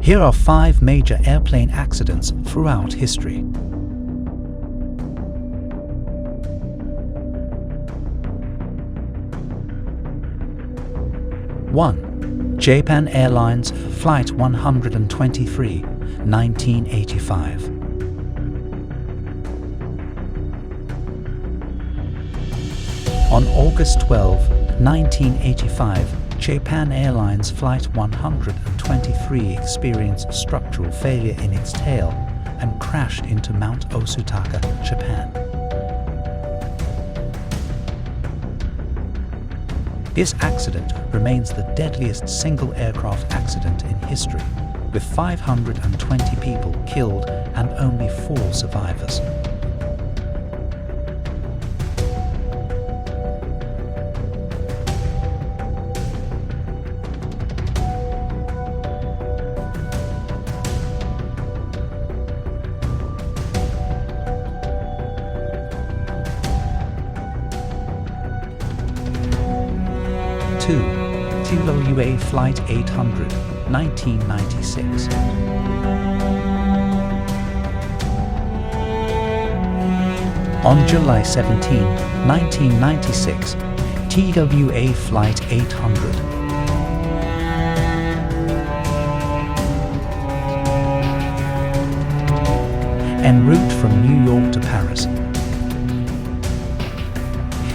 Here are 5 major airplane accidents throughout history. 1. Japan Airlines Flight 123, 1985. On August 12, 1985, Japan Airlines Flight 123 experienced structural failure in its tail and crashed into Mount Osutaka, Japan. This accident remains the deadliest single aircraft accident in history, with 520 people killed and only 4 survivors. 2. TWA Flight 800, 1996. On July 17, 1996, TWA Flight 800 en route from New York to Paris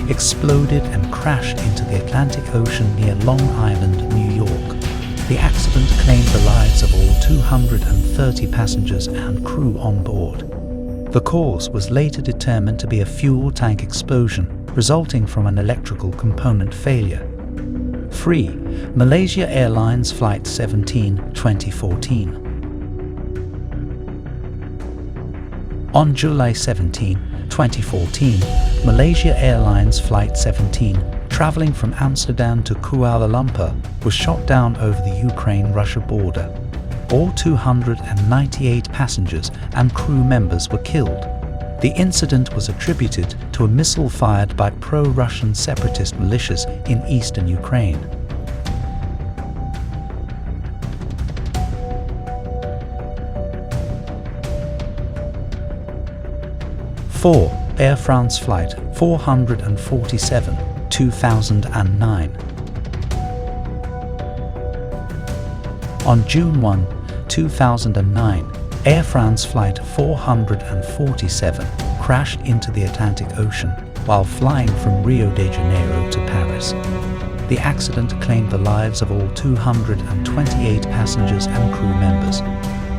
exploded and crashed into the Atlantic Ocean near Long Island, New York. The accident claimed the lives of all 230 passengers and crew on board. The cause was later determined to be a fuel tank explosion resulting from an electrical component failure. 3. Malaysia Airlines Flight 17, 2014. On July 17, 2014, Malaysia Airlines Flight 17, traveling from Amsterdam to Kuala Lumpur, was shot down over the Ukraine-Russia border. All 298 passengers and crew members were killed. The incident was attributed to a missile fired by pro-Russian separatist militias in eastern Ukraine. 4. Air France Flight 447, 2009. On June 1, 2009, Air France Flight 447 crashed into the Atlantic Ocean while flying from Rio de Janeiro to Paris. The accident claimed the lives of all 228 passengers and crew members.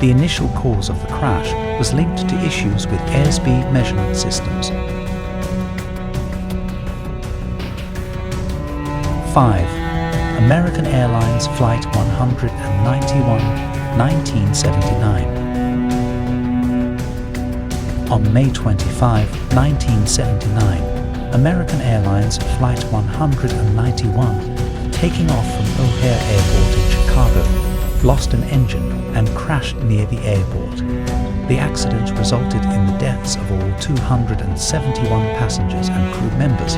The initial cause of the crash was linked to issues with airspeed measurement systems. 5. American Airlines Flight 191, 1979. On May 25, 1979, American Airlines Flight 191, taking off from O'Hare Airport in Chicago, lost an engine and crashed near the airport. The accident resulted in the deaths of all 271 passengers and crew members,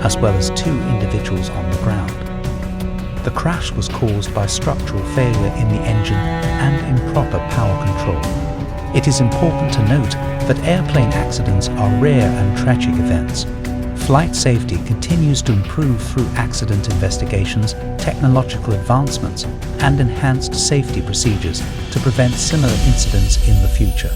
as well as 2 individuals on the ground. The crash was caused by structural failure in the engine and improper power control. It is important to note that airplane accidents are rare and tragic events. Flight safety continues to improve through accident investigations, technological advancements, and enhanced safety procedures to prevent similar incidents in the future.